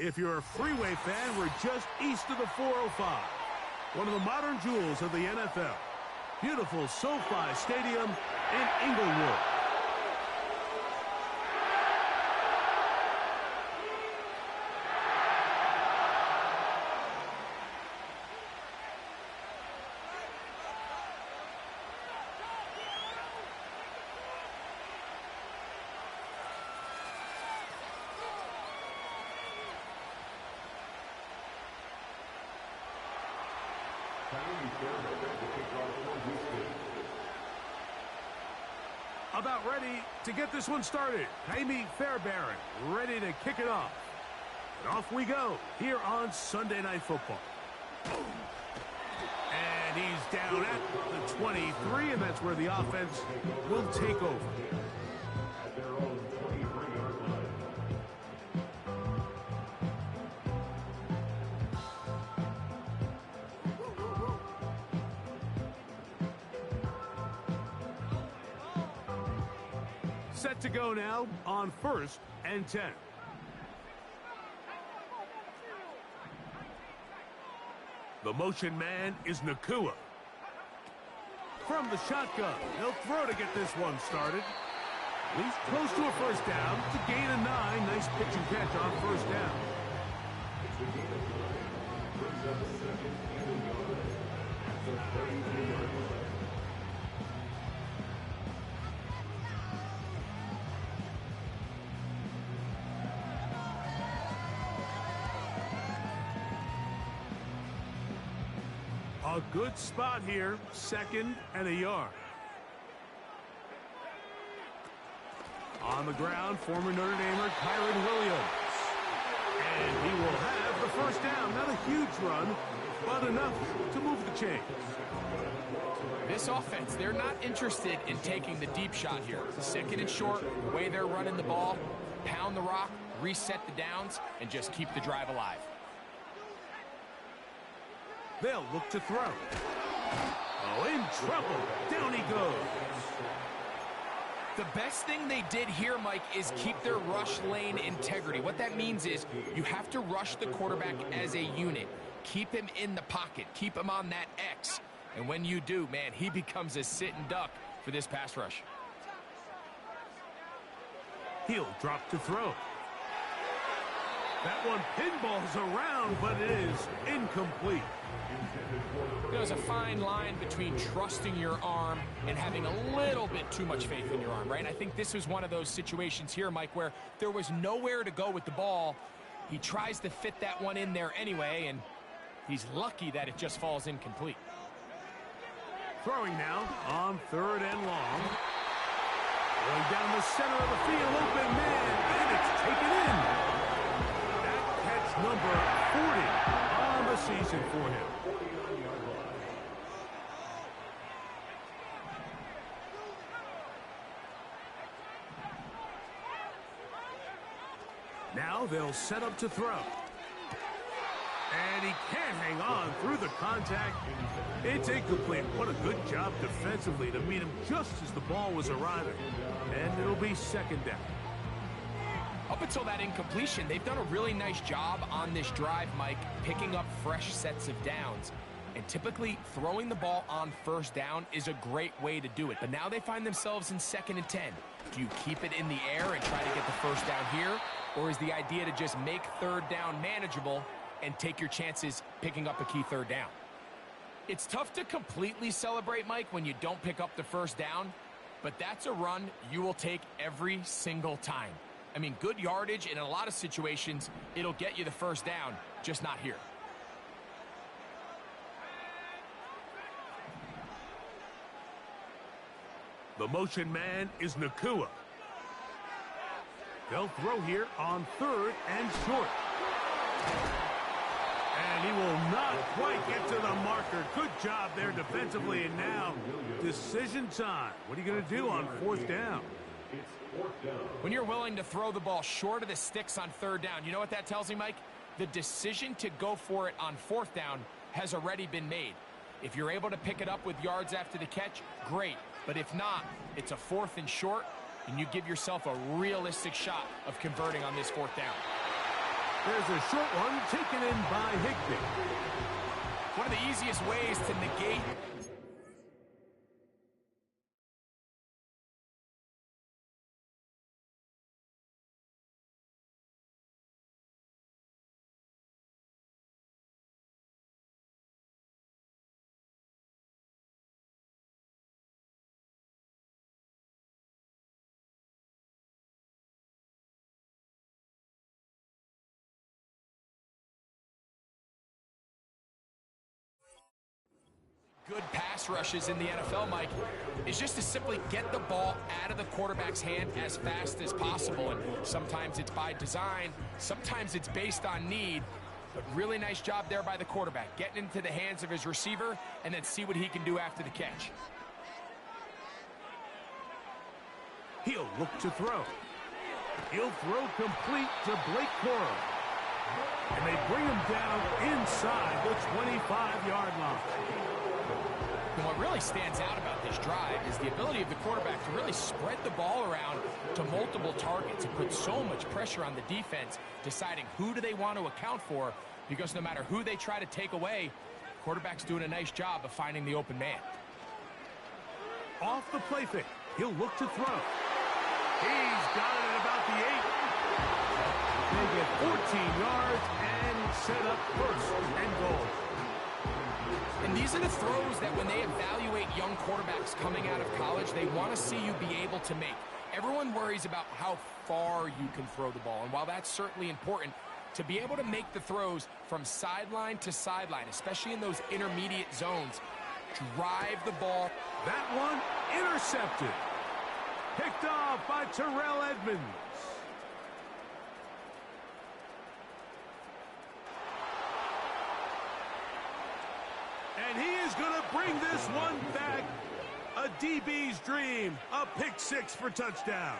If you're a freeway fan, we're just east of the 405. One of the modern jewels of the NFL. Beautiful SoFi Stadium in Inglewood. About ready to get this one started. Jaime Fairbairn ready to kick it off. And off we go here on Sunday Night Football. And he's down at the 23, and that's where the offense will take over. Set to go now on 1st and 10. The motion man is Nakua. From the shotgun, he'll throw to get this one started. He's close to a first down to gain a 9. Nice pitch and catch on first down. A good spot here, 2nd and a yard. On the ground, former Notre Damer Kyron Williams. And he will have the first down. Not a huge run, but enough to move the chains. This offense, they're not interested in taking the deep shot here. 2nd and short, the way they're running the ball, pound the rock, reset the downs, and just keep the drive alive. They'll look to throw. Oh, in trouble. Down he goes. The best thing they did here, Mike, is keep their rush lane integrity. What that means is you have to rush the quarterback as a unit. Keep him in the pocket. Keep him on that X. And when you do, man, he becomes a sitting duck for this pass rush. He'll drop to throw. That one pinballs around, but it is incomplete. There's a fine line between trusting your arm and having a little bit too much faith in your arm, right? I think this was one of those situations here, Mike, where there was nowhere to go with the ball. He tries to fit that one in there anyway, and he's lucky that it just falls incomplete. Throwing now on 3rd and long. Going down the center of the field, open man, and it's taken in. Number 40 on the season for him. Now they'll set up to throw. And he can't hang on through the contact. It's incomplete. What a good job defensively to meet him just as the ball was arriving. And it'll be 2nd down. Up until that incompletion, they've done a really nice job on this drive, Mike, picking up fresh sets of downs. And typically, throwing the ball on 1st down is a great way to do it. But now they find themselves in 2nd and 10. Do you keep it in the air and try to get the first down here? Or is the idea to just make 3rd down manageable and take your chances picking up a key 3rd down? It's tough to completely celebrate, Mike, when you don't pick up the first down. But that's a run you will take every single time. I mean, good yardage, and in a lot of situations, it'll get you the first down, just not here. The motion man is Nakua. They'll throw here on 3rd and short. And he will not quite get to the marker. Good job there defensively, and now decision time. What are you going to do on 4th down? When you're willing to throw the ball short of the sticks on 3rd down, you know what that tells me, Mike? The decision to go for it on 4th down has already been made. If you're able to pick it up with yards after the catch, great. But if not, it's a 4th and short, and you give yourself a realistic shot of converting on this 4th down. There's a short one taken in by Higbee. One of the easiest ways to negate good pass rushes in the NFL, Mike, is just to simply get the ball out of the quarterback's hand as fast as possible. And sometimes it's by design, sometimes it's based on need. But really nice job there by the quarterback, getting into the hands of his receiver and then see what he can do after the catch. He'll look to throw. He'll throw complete to Blake Corum. And they bring him down inside the 25-yard line. And what really stands out about this drive is the ability of the quarterback to really spread the ball around to multiple targets and put so much pressure on the defense, deciding who do they want to account for, because no matter who they try to take away, quarterback's doing a nice job of finding the open man. Off the play fake, he'll look to throw. He's got it at about the 8. They get 14 yards and set up first and goal. And these are the throws that when they evaluate young quarterbacks coming out of college, they want to see you be able to make. Everyone worries about how far you can throw the ball. And while that's certainly important, to be able to make the throws from sideline to sideline, especially in those intermediate zones, drive the ball. That one intercepted. Picked off by Terrell Edmonds. And he is going to bring this one back. A DB's dream. A pick six for touchdown.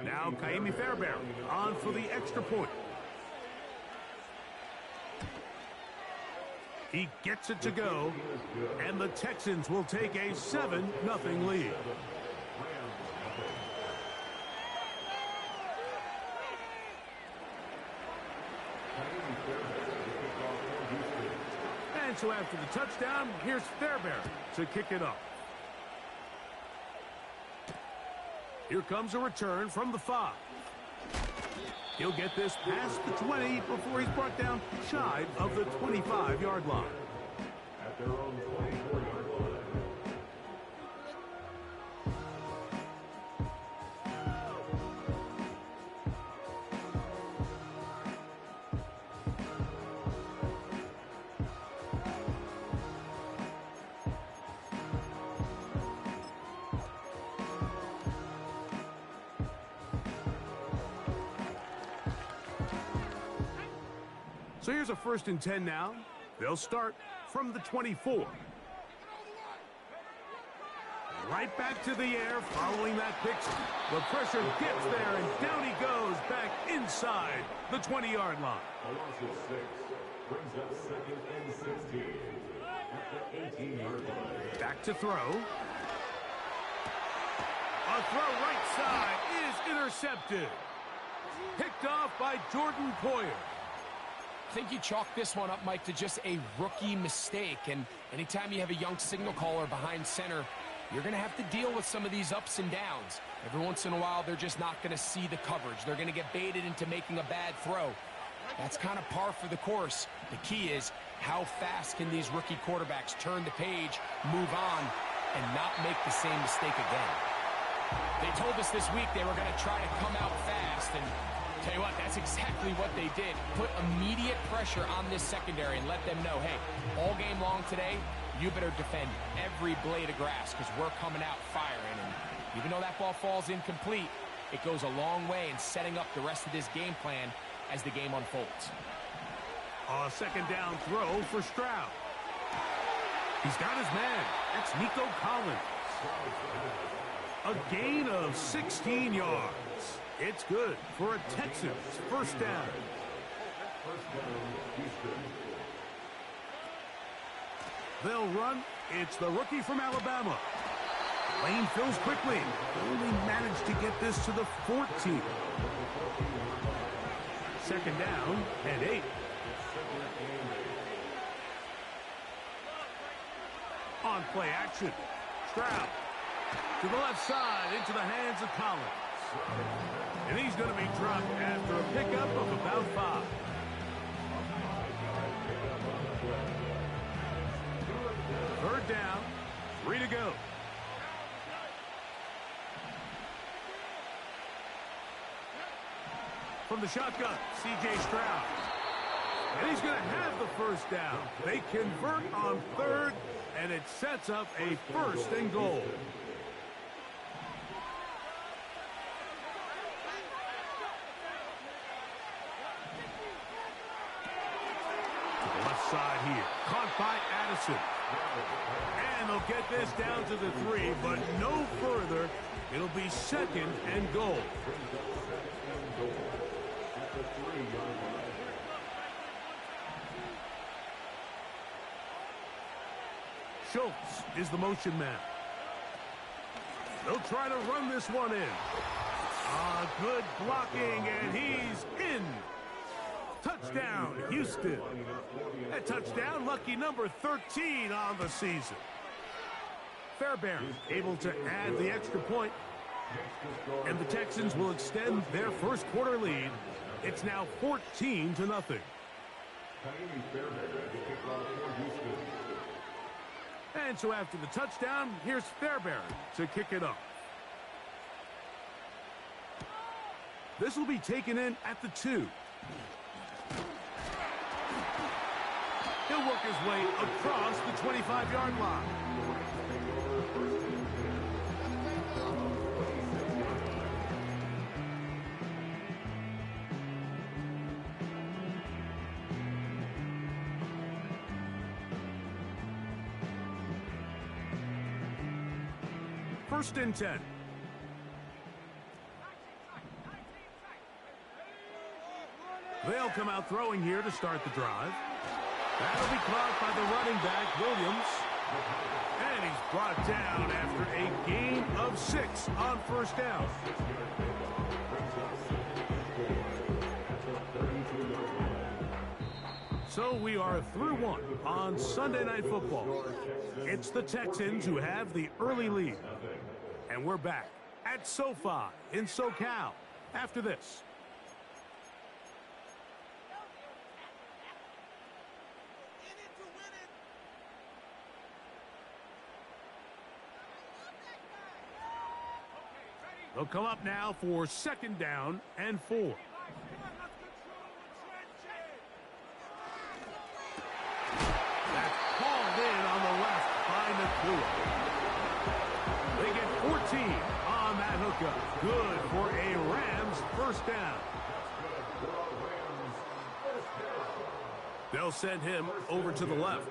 Now Kaimi Fairbairn on for the extra point. He gets it to go, and the Texans will take a 7-0 lead. And so after the touchdown, here's Fairbairn to kick it off. Here comes a return from the 5. He'll get this past the 20 before he's brought down shy of the 25-yard line. At their own 24-yard line. So here's a 1st and 10 now. They'll start from the 24. Right back to the air following that pick. The pressure gets there, and down he goes back inside the 20-yard line. A loss of 6 brings up 2nd and 16 at the 18-yard line. Back to throw. A throw right side is intercepted. Picked off by Jordan Poyer. I think you chalk this one up, Mike, to just a rookie mistake. And anytime you have a young signal caller behind center, you're going to have to deal with some of these ups and downs. Every once in a while, they're just not going to see the coverage. They're going to get baited into making a bad throw. That's kind of par for the course. The key is how fast can these rookie quarterbacks turn the page, move on, and not make the same mistake again. They told us this week they were going to try to come out fast, and tell you what, that's exactly what they did. Put immediate pressure on this secondary and let them know, hey, all game long today, you better defend every blade of grass because we're coming out firing. And even though that ball falls incomplete, it goes a long way in setting up the rest of this game plan as the game unfolds. A 2nd down throw for Stroud. He's got his man. That's Nico Collins. A gain of 16 yards. It's good for a Texans 1st down. They'll run. It's the rookie from Alabama. Lane fills quickly. Only managed to get this to the 14. Second down and 8. On play action. Stroud to the left side into the hands of Collins. And he's going to be dropped after a pickup of about 5. Third down, 3 to go. From the shotgun, C.J. Stroud. And he's going to have the first down. They convert on third, and it sets up a 1st and goal. Side here, caught by Addison, and they'll get this down to the 3, but no further. It'll be 2nd and goal. Schultz is the motion man. They'll try to run this one in. Good blocking, and he's in. Touchdown, Houston. A touchdown, lucky number 13 on the season. Fairbairn able to add the extra point. And the Texans will extend their first quarter lead. It's now 14-0. And so after the touchdown, here's Fairbairn to kick it off. This will be taken in at the 2. He'll work his way across the 25-yard line. First and 10. They'll come out throwing here to start the drive. That'll be caught by the running back, Williams. And he's brought down after a gain of 6 on first down. So we are through 1 on Sunday Night Football. It's the Texans who have the early lead. And we're back at SoFi in SoCal after this. They'll come up now for 2nd down and 4. That's called in on the left by Nakua. They get 14 on that hookup. Good for a Rams first down. They'll send him over to the left.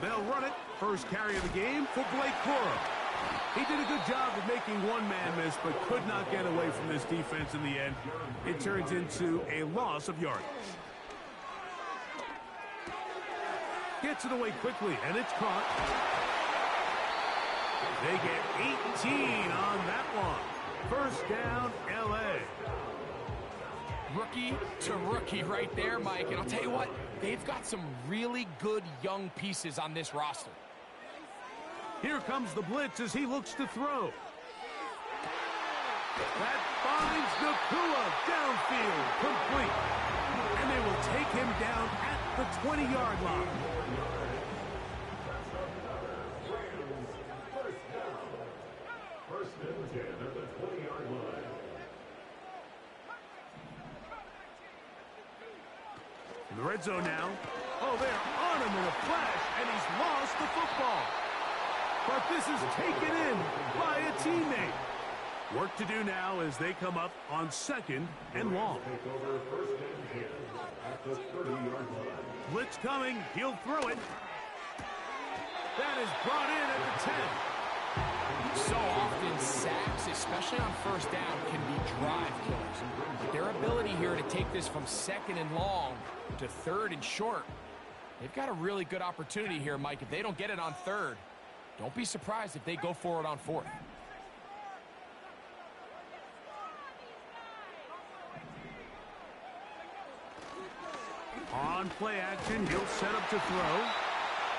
They'll run it. First carry of the game for Blake Corum. He did a good job of making one man miss, but could not get away from this defense in the end. It turns into a loss of yardage. Gets it away quickly, and it's caught. They get 18 on that one. First down, L.A. Rookie to rookie right there, Mike. And I'll tell you what, they've got some really good young pieces on this roster. Here comes the blitz as he looks to throw. That finds Nakua downfield, complete. And they will take him down at the 20-yard line. First and 10 at the 20-yard line. In the red zone now. Oh, they're on him in a flash, and he's lost the football. But this is taken in by a teammate. Work to do now as they come up on 2nd and long. Take over first and 10 at the 30-yard line. Blitz coming. He'll throw it. That is brought in at the 10. So often sacks, especially on first down, can be drive killers. But their ability here to take this from 2nd and long to 3rd and short, they've got a really good opportunity here, Mike, if they don't get it on 3rd. Don't be surprised if they go for it on fourth. On play action, he'll set up to throw.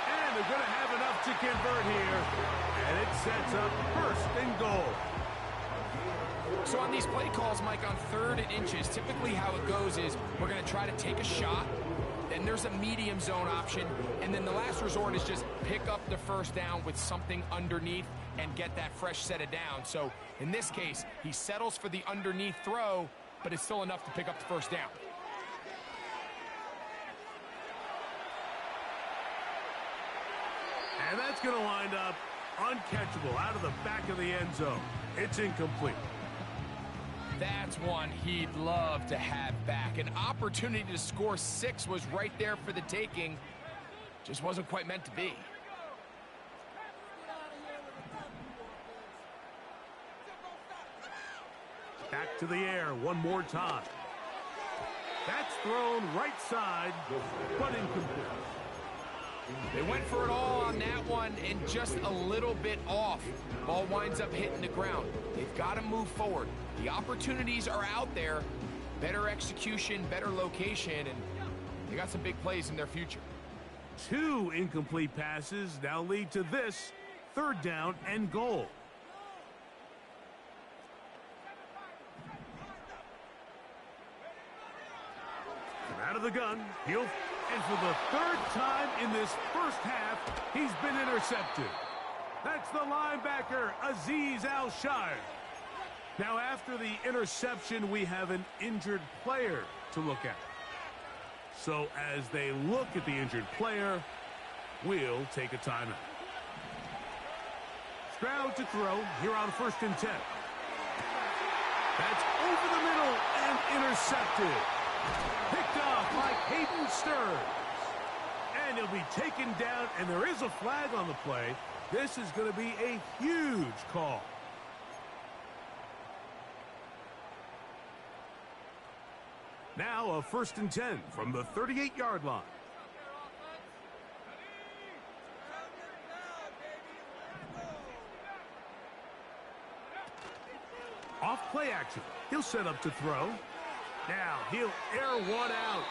And they're going to have enough to convert here. And it sets up first and goal. So on these play calls, Mike, on 3rd and inches, typically how it goes is we're going to try to take a shot. Then there's a medium zone option. And then the last resort is just pick up the first down with something underneath and get that fresh set of down. So in this case, he settles for the underneath throw, but it's still enough to pick up the first down. And that's going to wind up uncatchable out of the back of the end zone. It's incomplete. That's one he'd love to have back. An opportunity to score 6 was right there for the taking. Just wasn't quite meant to be. Back to the air one more time. That's thrown right side, but incomplete. They went for it all on that one and just a little bit off. Ball winds up hitting the ground. They've got to move forward. The opportunities are out there. Better execution, better location, and they got some big plays in their future. 2 incomplete passes now lead to this 3rd down and goal. Out of the gun, and for the 3rd time in this first half, he's been intercepted. That's the linebacker, Azeez Al-Shire. Now, after the interception, we have an injured player to look at. So, as they look at the injured player, we'll take a timeout. Stroud to throw here on 1st and 10. That's over the middle and intercepted. Picked off by Hayden Stearns. And he'll be taken down, and there is a flag on the play. This is going to be a huge call. Now a 1st and 10 from the 38-yard line. Off play action. He'll set up to throw. Now he'll air one out,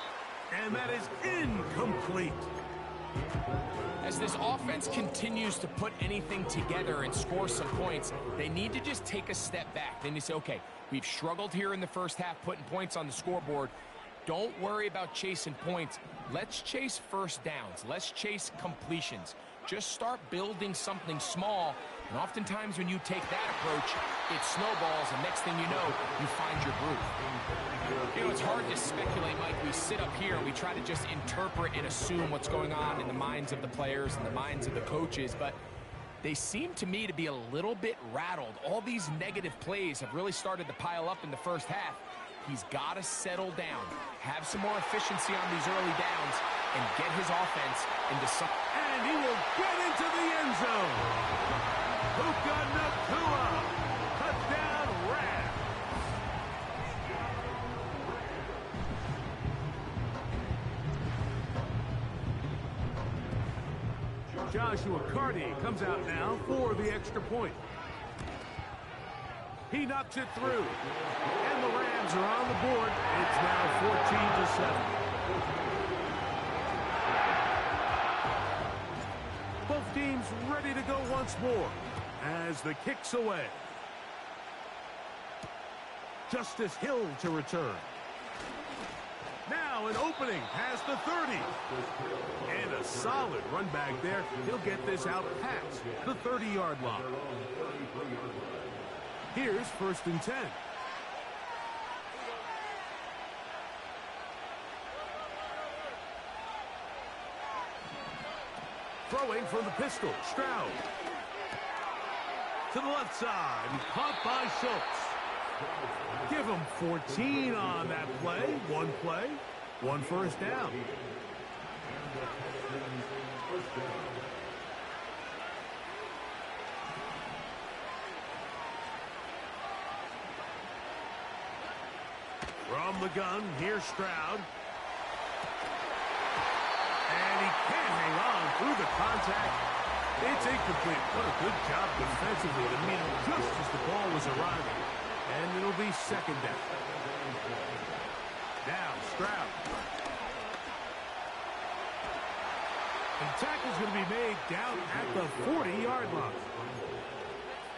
and that is incomplete. As this offense continues to put anything together and score some points, they need to just take a step back. Then you say, okay, we've struggled here in the first half putting points on the scoreboard. Don't worry about chasing points. Let's chase first downs. Let's chase completions. Just start building something small. And oftentimes when you take that approach, it snowballs, and next thing you know, you find your groove. You know, it's hard to speculate, Mike. We sit up here and we try to just interpret and assume what's going on in the minds of the players and the minds of the coaches, but they seem to me to be a little bit rattled. All these negative plays have really started to pile up in the first half. He's got to settle down, have some more efficiency on these early downs, and get his offense into some... And he will get into the end zone. Puka Nacua. Touchdown, Rams. Joshua Carty comes out now for the extra point. He knocks it through. And the Rams are on the board. It's now 14-7. Both teams ready to go once more as the kick's away. Justice Hill to return. Now an opening past the 30. And a solid run back there. He'll get this out past the 30-yard line. Here's 1st and 10. Throwing from the pistol, Stroud. To the left side, caught by Schultz. Give him 14 on that play. One first down. From the gun, here's Stroud. And he can't hang on through the contact. It's incomplete. What a good job defensively to meet him just as the ball was arriving. And it'll be second down. Now, Stroud. And tackle's going to be made down at the 40-yard line.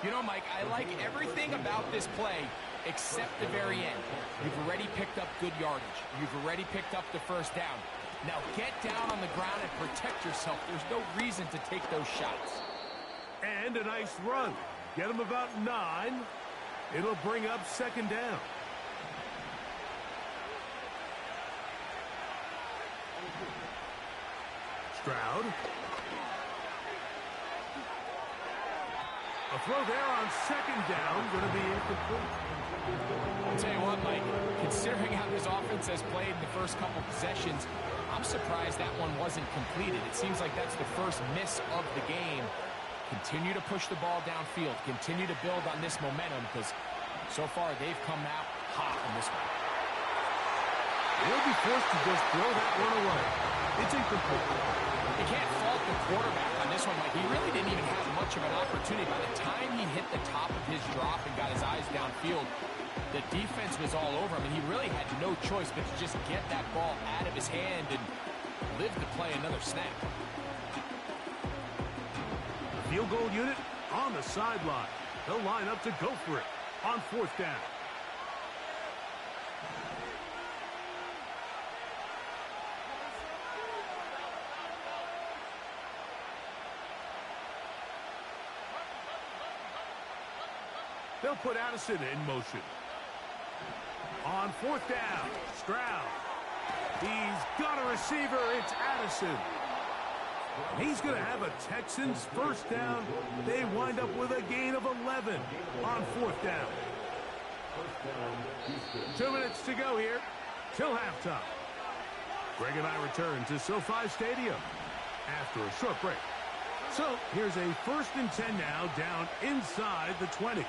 You know, Mike, I like everything about this play except the very end. You've already picked up good yardage. You've already picked up the first down. Now get down on the ground and protect yourself. There's no reason to take those shots. And a nice run. Get him about 9. It'll bring up second down. Stroud. A throw there on second down, going to be incomplete. I'll tell you what, Mike, considering how this offense has played in the first couple possessions, I'm surprised that one wasn't completed. It seems like that's the first miss of the game. Continue to push the ball downfield. Continue to build on this momentum because so far they've come out hot on this one. They'll be forced to just throw that one away. It's incomplete. You can't fault the quarterback on this one, Mike. He really didn't even have much of an opportunity. By the time he hit the top of his drop and got his eyes downfield, the defense was all over him, and he really had no choice but to just get that ball out of his hand and live to play another snap. Field goal unit on the sideline. They'll line up to go for it on fourth down. They'll put Addison in motion. On fourth down, Stroud. He's got a receiver. It's Addison. He's going to have a Texans first down. They wind up with a gain of 11 on fourth down. 2 minutes to go here till halftime. Greg and I return to SoFi Stadium after a short break. So here's a 1st and 10 now down inside the 20.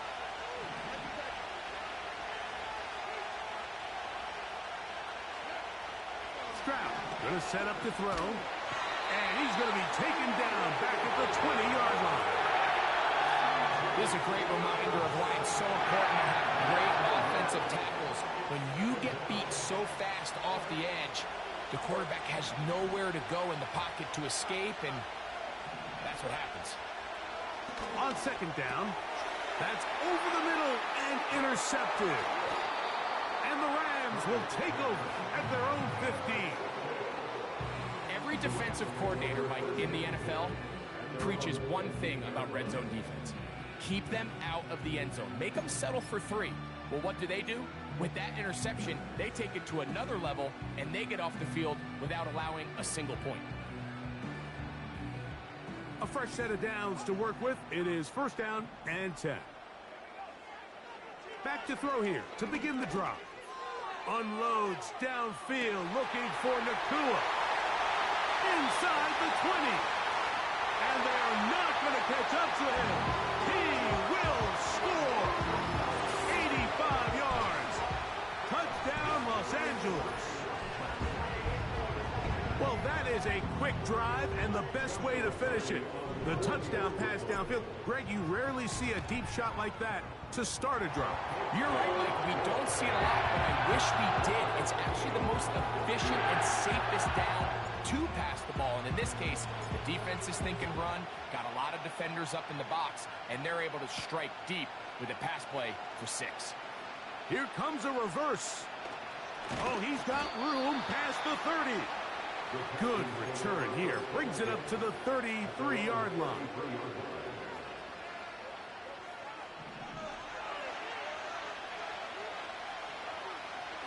Stroud going to set up to throw. And he's going to be taken down back at the 20-yard line. This is a great reminder of why it's so important to have great offensive tackles. When you get beat so fast off the edge, the quarterback has nowhere to go in the pocket to escape, and that's what happens. On second down, that's over the middle and intercepted. And the Rams will take over at their own 15. Every defensive coordinator, Mike, in the NFL preaches one thing about red zone defense. Keep them out of the end zone. Make them settle for 3. Well, what do? With that interception, they take it to another level, and they get off the field without allowing a single point. A fresh set of downs to work with. It is 1st down and 10. Back to throw here to begin the drop. Unloads downfield looking for Nakua. Inside the 20. And they're not going to catch up to him. He will score. 85 yards. Touchdown, Los Angeles. Well, that is a quick drive and the best way to finish it. The touchdown pass downfield. Greg, you rarely see a deep shot like that to start a drive. You're right, Mike. We don't see it a lot, but I wish we did. It's actually the most efficient and safest down to pass the ball. And in this case, the defense is thinking run, got a lot of defenders up in the box, and they're able to strike deep with a pass play for 6. Here comes a reverse. Oh, he's got room past the 30. Good return here. Brings it up to the 33-yard line.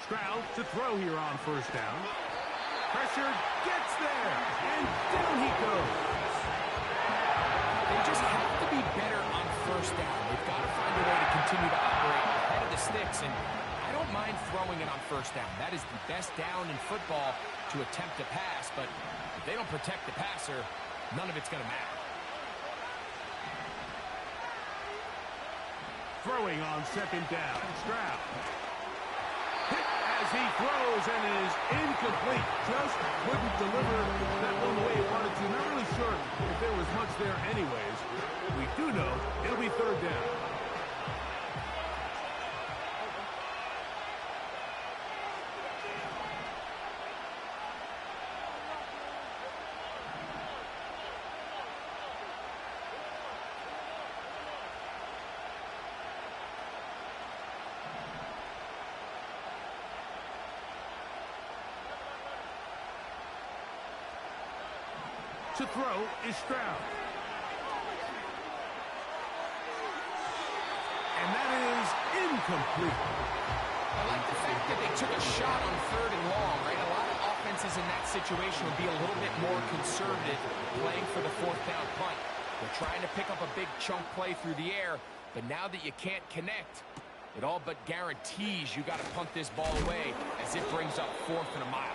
Stroud to throw here on 1st down. Pressure gets there, and down he goes. They just have to be better on 1st down. They've got to find a way to continue to operate ahead of the sticks, and I don't mind throwing it on 1st down. That is the best down in football to attempt to pass, but if they don't protect the passer, none of it's going to matter. Throwing on 2nd down, Stroud. Hit at as he throws and it is incomplete. Just couldn't deliver that one the way he wanted to. Not really sure if there was much there anyways. We do know it'll be third down. To throw is Stroud. And that is incomplete. I like the fact that they took a shot on third and long, right? A lot of offenses in that situation would be a little bit more conservative playing for the fourth down punt. They're trying to pick up a big chunk play through the air, but now that you can't connect, it all but guarantees you got to punt this ball away as it brings up fourth and a mile.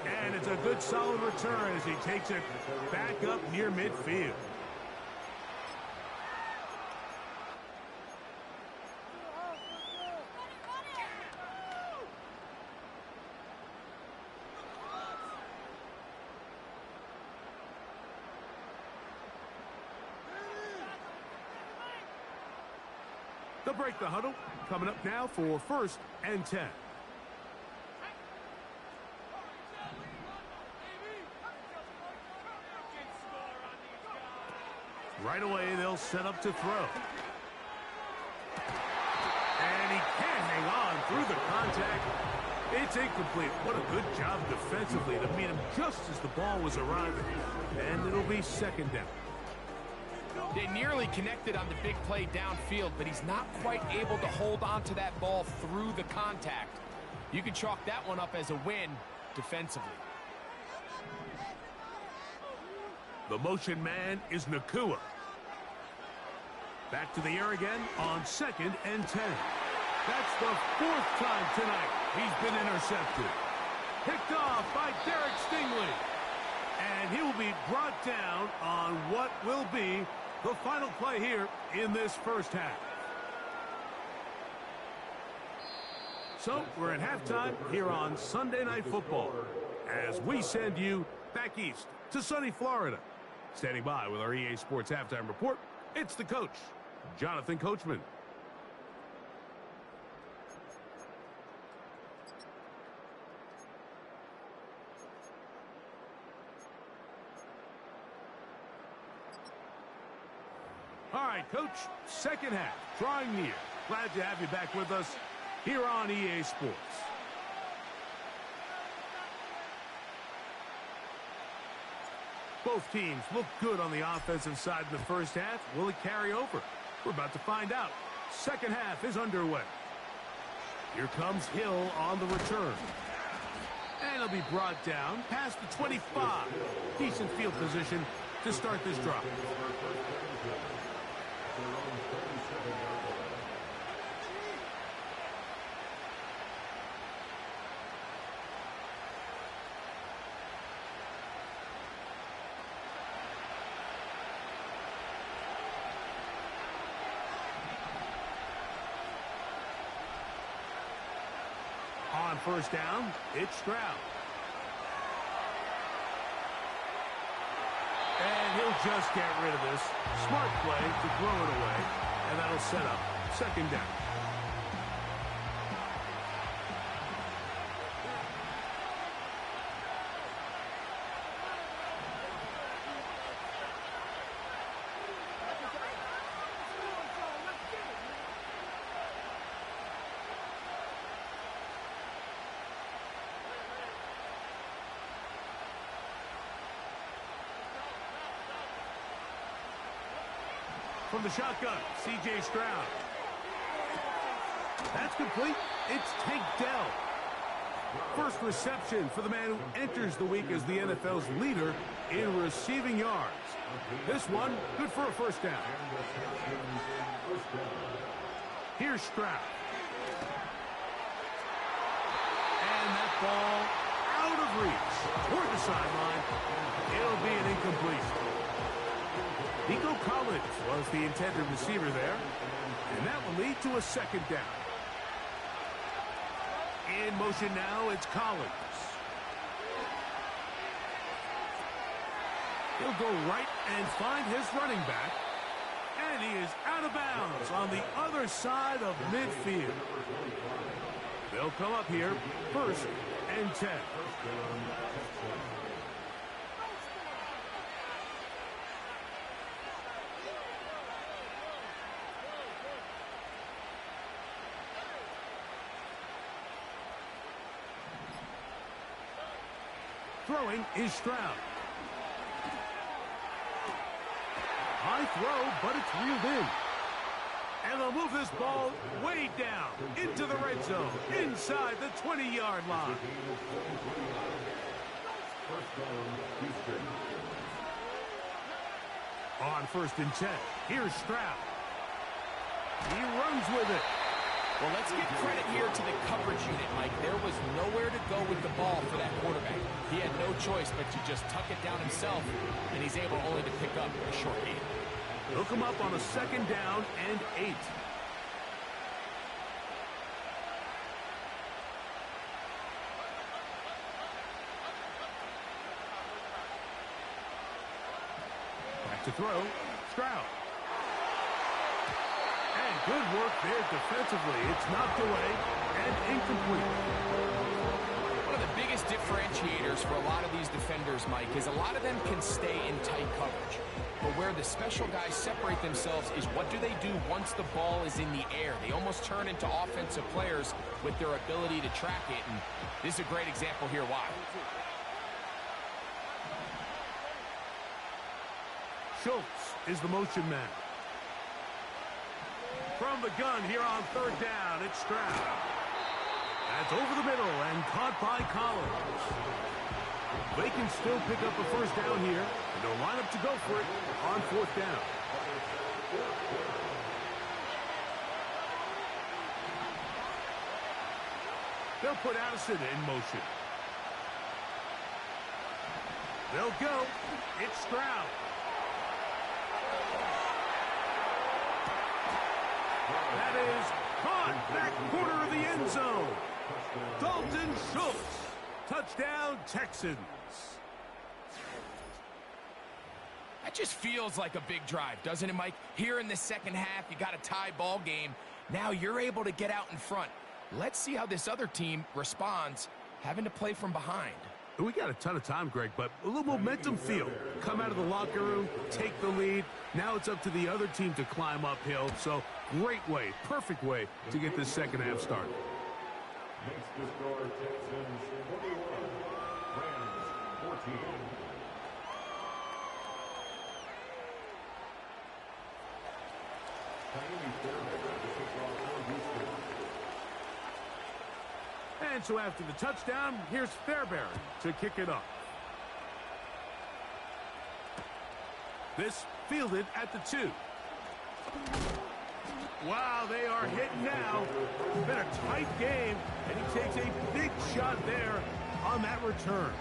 And it's a good solid return as he takes it back up near midfield. They'll break the huddle. Coming up now for 1st and 10. Right away, they'll set up to throw. And he can't hang on through the contact. It's incomplete. What a good job defensively to meet him just as the ball was arriving. And it'll be second down. They nearly connected on the big play downfield, but he's not quite able to hold on to that ball through the contact. You can chalk that one up as a win defensively. The motion man is Nakua. Back to the air again on 2nd and 10. That's the 4th time tonight he's been intercepted. Picked off by Derek Stingley. And he will be brought down on what will be the final play here in this first half. So we're at halftime here on Sunday Night Football as we send you back east to sunny Florida. Standing by with our EA Sports Halftime Report, it's the coach, Jonathan Coachman. All right, Coach, second half, drawing near. Glad to have you back with us here on EA Sports. Both teams look good on the offensive side in the first half. Will it carry over? We're about to find out. Second half is underway. Here comes Hill on the return. And he'll be brought down past the 25. Decent field position to start this drive. On first down, it's Stroud. And he'll just get rid of this. Smart play to throw it away. And that'll set up second down. From the shotgun, C.J. Stroud. That's complete. It's Tank Dell. First reception for the man who enters the week as the NFL's leader in receiving yards. This one, good for a first down. Here's Stroud. And that ball out of reach toward the sideline. It'll be an incomplete. Nico Collins was the intended receiver there, and that will lead to a second down. In motion now, it's Collins. He'll go right and find his running back. And he is out of bounds on the other side of midfield. They'll come up here, 1st and 10. Throwing is Stroud. High throw, but it's reeled in. And they'll move this ball way down into the red zone, inside the 20-yard line. On 1st and 10, here's Stroud. He runs with it. Well, let's give credit here to the coverage unit, Mike. There was nowhere to go with the ball for that quarterback. He had no choice but to just tuck it down himself, and he's able only to pick up a short gain. Hook him up on a 2nd down and 8. Back to throw, Stroud. And good work there defensively. It's knocked away and incomplete. One of the biggest differentiators for a lot of these defenders, Mike, is a lot of them can stay in tight coverage. But where the special guys separate themselves is what do they do once the ball is in the air. They almost turn into offensive players with their ability to track it, and this is a great example here why. Schultz is the motion man. From the gun here on 3rd down, it's Stroud. That's over the middle and caught by Collins. They can still pick up a 1st down here, and they'll line up to go for it on 4th down. They'll put Addison in motion. They'll go. It's Stroud. That is caught back corner of the end zone. Dalton Schultz. Touchdown, Texans. That just feels like a big drive, doesn't it, Mike? Here in the 2nd half, you got a tie ball game. Now you're able to get out in front. Let's see how this other team responds, having to play from behind. We got a ton of time, Greg, but a little momentum feel. Come out of the locker room, take the lead. Now it's up to the other team to climb uphill. So great way, perfect way to get this 2nd half started. Makes the score Texans 41, Rams 14. And so after the touchdown, here's Fairbairn to kick it up. This fielded at the 2. Wow, they are hitting now. It's been a tight game, and he takes a big shot there on that return.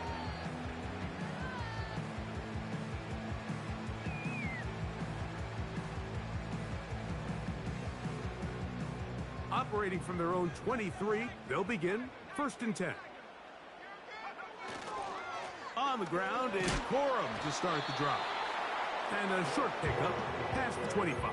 Operating from their own 23, they'll begin 1st and 10. On the ground is Corum to start the drive. And a short pickup past the 25.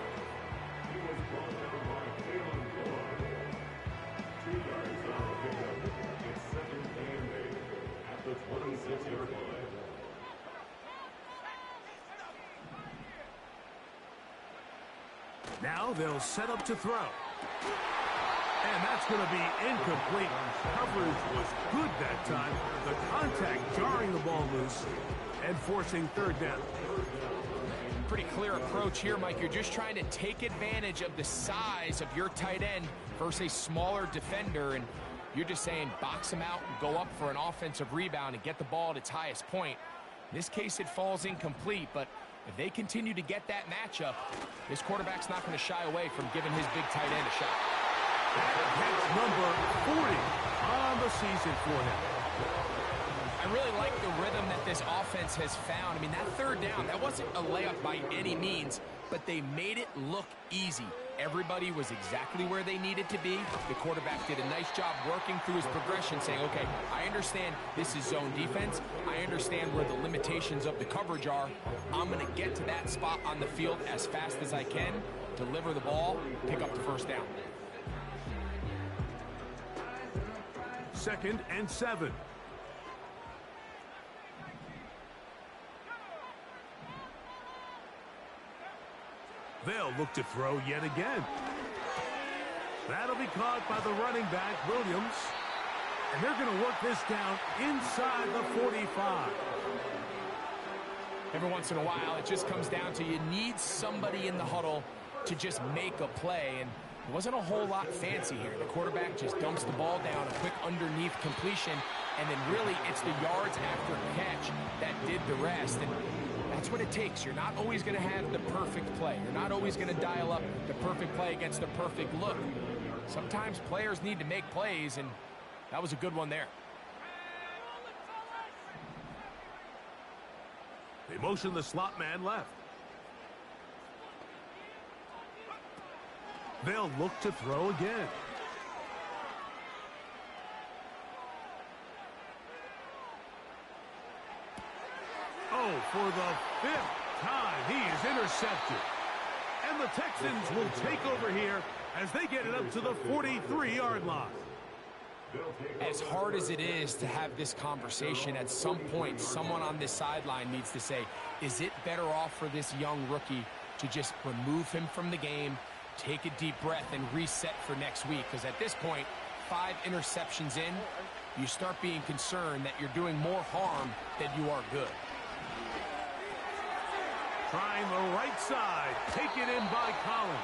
Now they'll set up to throw. And that's going to be incomplete. Coverage was good that time. The contact jarring the ball loose and forcing 3rd down. Pretty clear approach here, Mike. You're just trying to take advantage of the size of your tight end versus a smaller defender, and you're just saying box him out and go up for an offensive rebound and get the ball at its highest point. In this case, it falls incomplete, but if they continue to get that matchup, this quarterback's not going to shy away from giving his big tight end a shot. That's number 40 on the season for him. I really like the rhythm that this offense has found. I mean, that 3rd down, that wasn't a layup by any means, but they made it look easy. Everybody was exactly where they needed to be. The quarterback did a nice job working through his progression, saying, okay, I understand this is zone defense. I understand where the limitations of the coverage are. I'm going to get to that spot on the field as fast as I can, deliver the ball, pick up the first down. 2nd and 7. They'll look to throw yet again. That'll be caught by the running back, Williams. And they're going to work this down inside the 45. Every once in a while, it just comes down to you need somebody in the huddle to just make a play. And it wasn't a whole lot fancy here. The quarterback just dumps the ball down, a quick underneath completion, and then really it's the yards after catch that did the rest. And that's what it takes. You're not always going to have the perfect play. You're not always going to dial up the perfect play against the perfect look. Sometimes players need to make plays, and that was a good one there. They motion the slot man left. They'll look to throw again. Oh, for the 5th time, he is intercepted. And the Texans will take over here as they get it up to the 43-yard line. As hard as it is to have this conversation, at some point, someone on this sideline needs to say, is it better off for this young rookie to just remove him from the game, take a deep breath, and reset for next week? Because at this point, 5 interceptions in, you start being concerned that you're doing more harm than you are good. Trying the right side, taken in by Collins.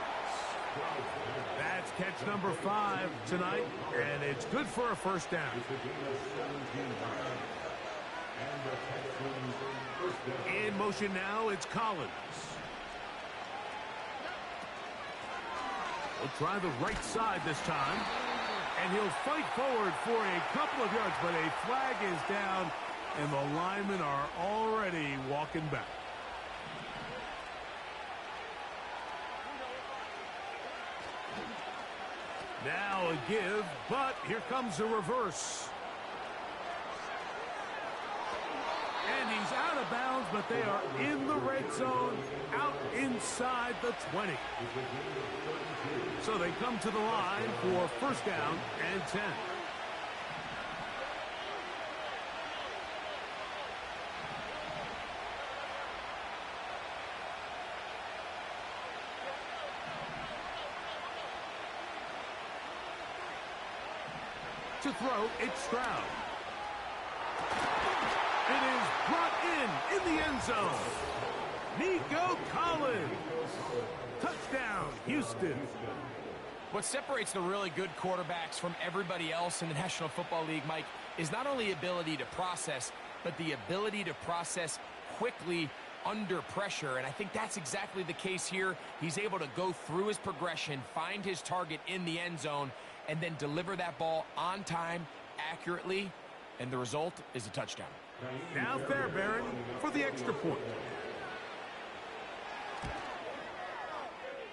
That's catch number 5 tonight, and it's good for a first down. In motion now, it's Collins. He'll try the right side this time, and he'll fight forward for a couple of yards, but a flag is down, and the linemen are already walking back. Now a give, but here comes a reverse. And he's out of bounds, but they are in the red zone, out inside the 20. So they come to the line for first down and 10. To throw, it's Stroud. It is brought in the end zone. Nico Collins. Touchdown, Houston. What separates the really good quarterbacks from everybody else in the National Football League, Mike, is not only ability to process, but the ability to process quickly under pressure. And I think that's exactly the case here. He's able to go through his progression, find his target in the end zone, and then deliver that ball on time, accurately, and the result is a touchdown. Now Fairbairn for the extra point.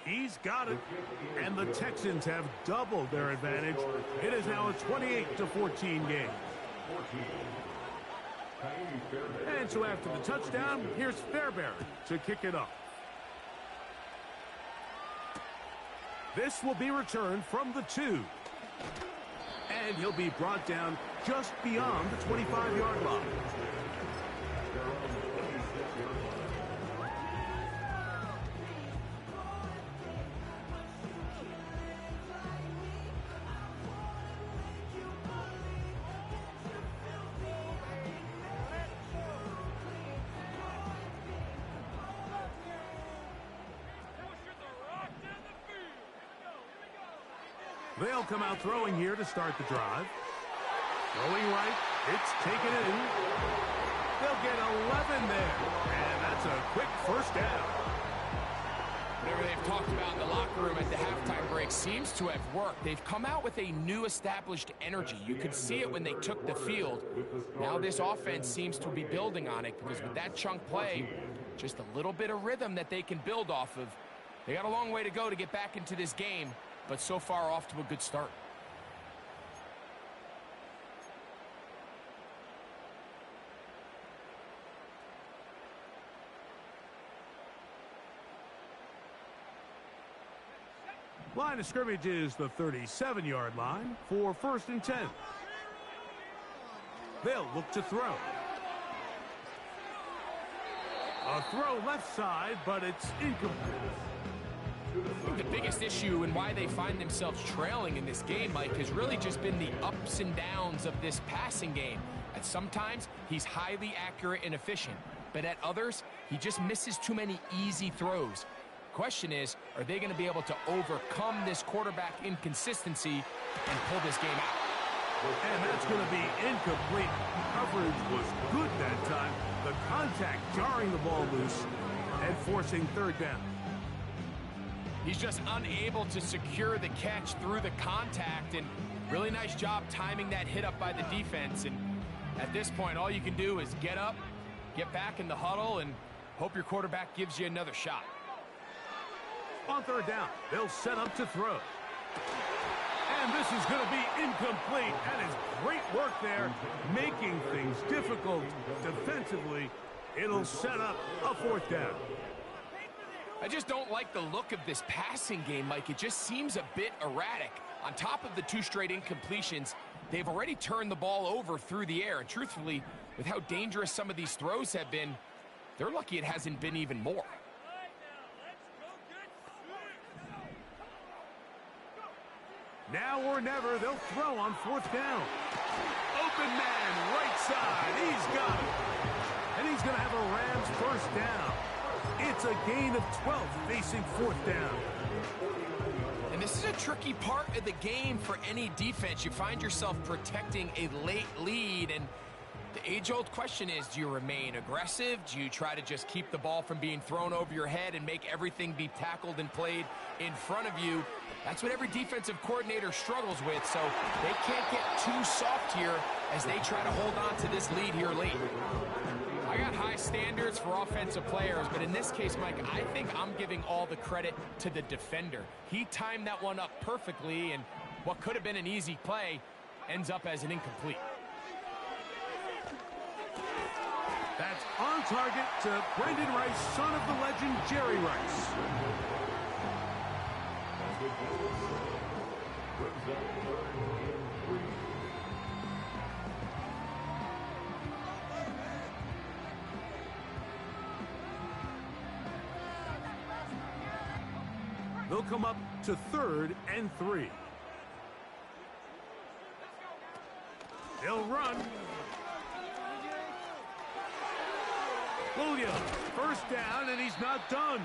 He's got it, and the Texans have doubled their advantage. It is now a 28-14 game. And so after the touchdown, here's Fairbairn to kick it off. This will be returned from the 2. And he'll be brought down just beyond the 25-yard line. They'll come out throwing here to start the drive. Throwing right, it's taken in. They'll get 11 there, and that's a quick first down. Whatever they've talked about in the locker room at the halftime break seems to have worked. They've come out with a new established energy. You could see it when they took the field. Now this offense seems to be building on it, because with that chunk play, Just a little bit of rhythm that they can build off of. They got a long way to go to get back into this game, but so far off to a good start. Line of scrimmage is the 37-yard line for 1st and 10. They'll look to throw. A throw left side, but it's incomplete. I think the biggest issue and why they find themselves trailing in this game, Mike, has really just been the ups and downs of this passing game. At sometimes, he's highly accurate and efficient, but at others, he just misses too many easy throws. Question is, are they going to be able to overcome this quarterback inconsistency and pull this game out? And that's going to be incomplete. Coverage was good that time. The contact jarring the ball loose and forcing 3rd down. He's just unable to secure the catch through the contact, and really nice job timing that hit up by the defense. And at this point, all you can do is get up, get back in the huddle, and hope your quarterback gives you another shot. On 3rd down, they'll set up to throw. And this is going to be incomplete. That is great work there, making things difficult defensively. It'll set up a 4th down. I just don't like the look of this passing game, Mike. It just seems a bit erratic. On top of the 2 straight incompletions, they've already turned the ball over through the air. And truthfully, with how dangerous some of these throws have been, they're lucky it hasn't been even more. Now or never, they'll throw on 4th down. Open man, right side. He's got it. And he's going to have a Rams 1st down. It's a gain of 12 facing 4th down. And this is a tricky part of the game for any defense. You find yourself protecting a late lead, and the age-old question is, do you remain aggressive? Do you try to just keep the ball from being thrown over your head and make everything be tackled and played in front of you? That's what every defensive coordinator struggles with, so they can't get too soft here as they try to hold on to this lead here late. I got high standards for offensive players, but in this case, Mike, I think I'm giving all the credit to the defender. He timed that one up perfectly, and what could have been an easy play ends up as an incomplete. That's on target to Brendan Rice, son of the legend Jerry Rice. They'll come up to 3rd and 3. They'll run. Williams, 1st down, and he's not done.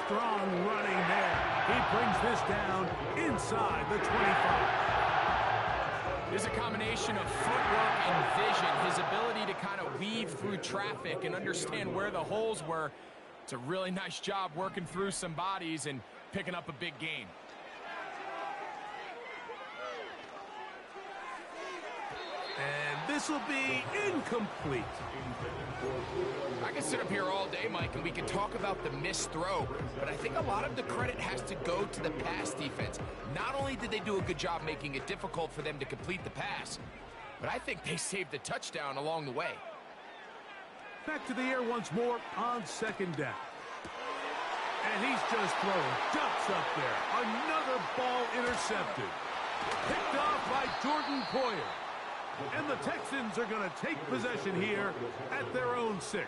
Strong running there. He brings this down inside the 25. There's a combination of footwork and vision, his ability to kind of weave through traffic and understand where the holes were. It's a really nice job working through some bodies and picking up a big gain. And this will be incomplete. I can sit up here all day, Mike, and we can talk about the missed throw, but I think a lot of the credit has to go to the pass defense. Not only did they do a good job making it difficult for them to complete the pass, but I think they saved a touchdown along the way. Back to the air once more on 2nd down. And he's just throwing ducks up there. Another ball intercepted. Picked off by Jordan Poyer. And the Texans are going to take possession here at their own 6.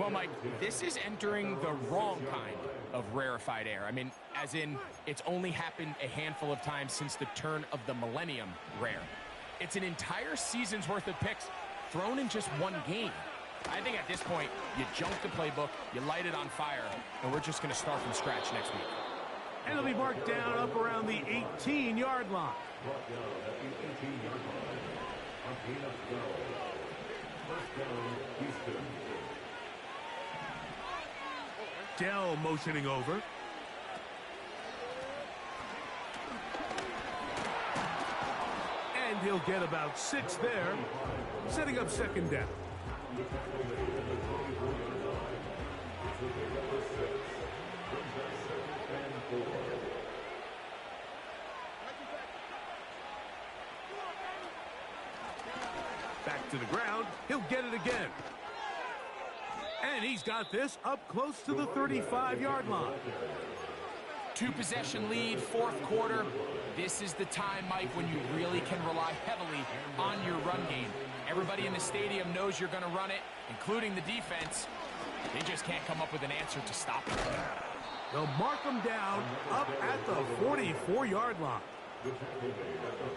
Well, Mike, this is entering the wrong kind of rarefied air. I mean, as in, it's only happened a handful of times since the turn of the millennium rare. It's an entire season's worth of picks thrown in just one game. I think at this point, you junk the playbook, you light it on fire, and we're just going to start from scratch next week. And it'll be marked down up around the 18-yard line. Brought down at the 18-yard line. A gain of 12. 1st down, Houston. Dell motioning over. And he'll get about 6 there, setting up 2nd down. The tackle made at the 24-yard line. It's the big number 6. Brings up 2nd and 4. Back to the ground. He'll get it again. And he's got this up close to the 35-yard line. 2-possession lead, 4th quarter. This is the time, Mike, when you really can rely heavily on your run game. Everybody in the stadium knows you're going to run it, including the defense. They just can't come up with an answer to stop it. They'll mark him down up at the 44-yard line.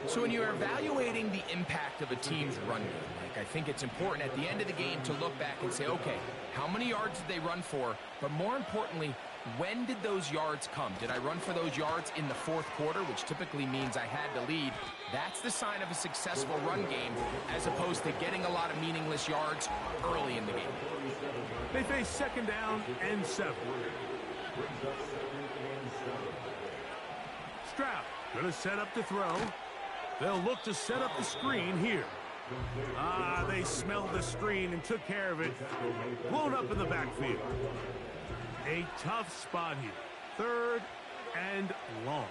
So when you're evaluating the impact of a team's run game, Mike, I think it's important at the end of the game to look back and say, okay, how many yards did they run for? But more importantly, when did those yards come? Did I run for those yards in the 4th quarter, which typically means I had to lead? That's the sign of a successful run game, as opposed to getting a lot of meaningless yards early in the game. They face 2nd down and 7. Stroud going to set up to throw. They'll look to set up the screen here. They smelled the screen and took care of it. Blown up in the backfield. A tough spot here. 3rd and long.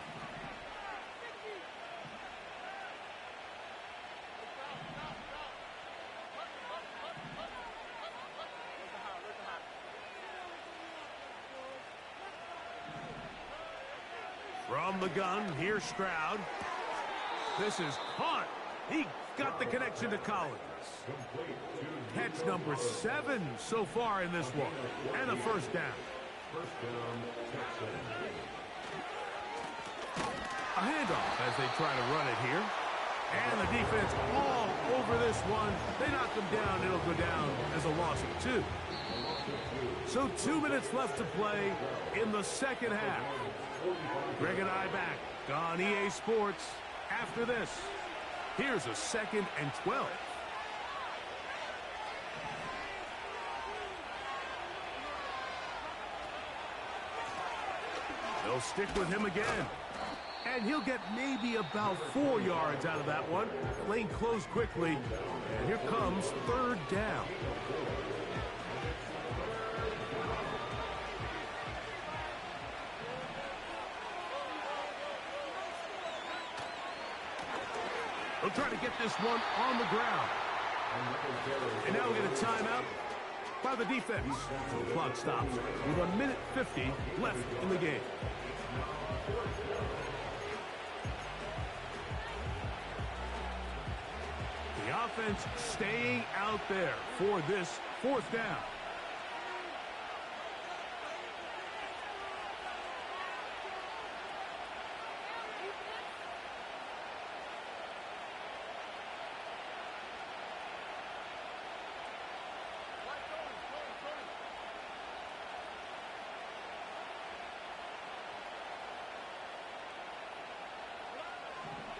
From the gun, here's Stroud. This is caught. He got the connection to Collins. Catch number 7 so far in this one. And a 1st down. A handoff as they try to run it here. And the defense all over this one. They knock him down. It'll go down as a loss of 2. So 2 minutes left to play in the 2nd half. Greg and I back on EA Sports after this. Here's a 2nd and 12. They'll stick with him again. And he'll get maybe about 4 yards out of that one. Lane closed quickly. And here comes 3rd down. They'll try to get this one on the ground. And now we get a timeout by the defense. So the clock stops with 1:50 left in the game. The offense staying out there for this 4th down.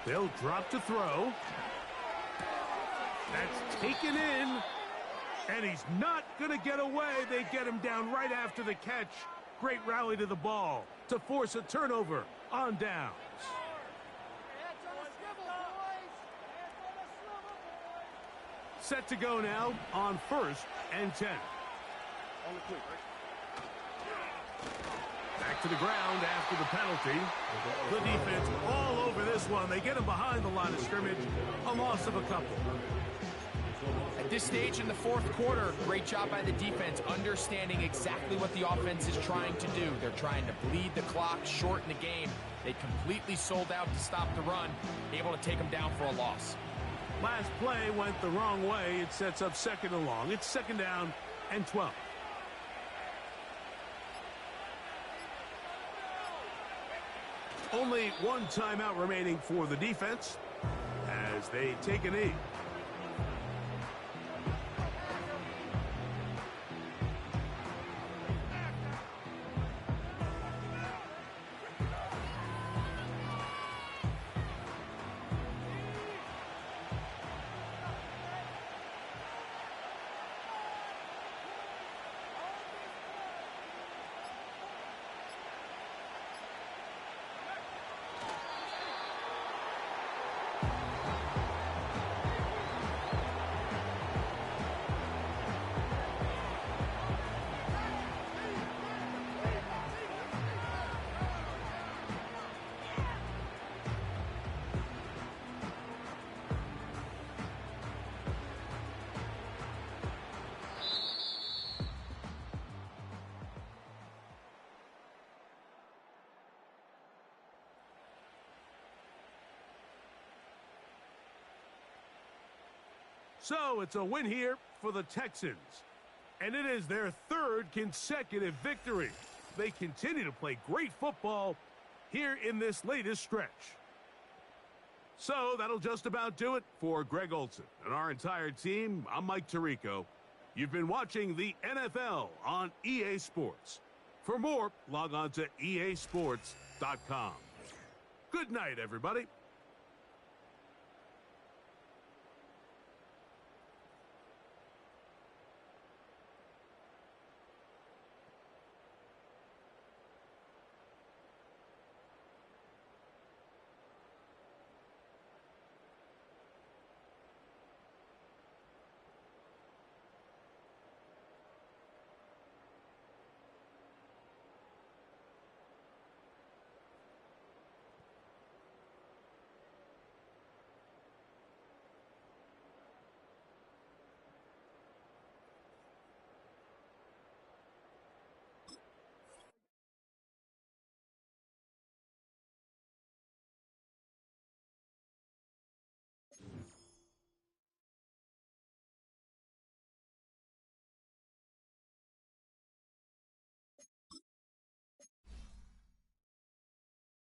They'll drop to throw. That's taken in. And he's not going to get away. They get him down right after the catch. Great rally to the ball to force a turnover on downs. Set to go now on 1st and 10. Back to the ground after the penalty. The defense all over this one. They get him behind the line of scrimmage. A loss of a couple. At this stage in the 4th quarter, great job by the defense, understanding exactly what the offense is trying to do. They're trying to bleed the clock, shorten the game. They completely sold out to stop the run, able to take them down for a loss. Last play went the wrong way. It sets up 2nd and long. It's 2nd down and 12. Only one timeout remaining for the defense as they take a knee. So it's a win here for the Texans. And it is their third consecutive victory. They continue to play great football here in this latest stretch. So that'll just about do it for Greg Olson and our entire team. I'm Mike Tirico. You've been watching the NFL on EA Sports. For more, log on to easports.com. Good night, everybody.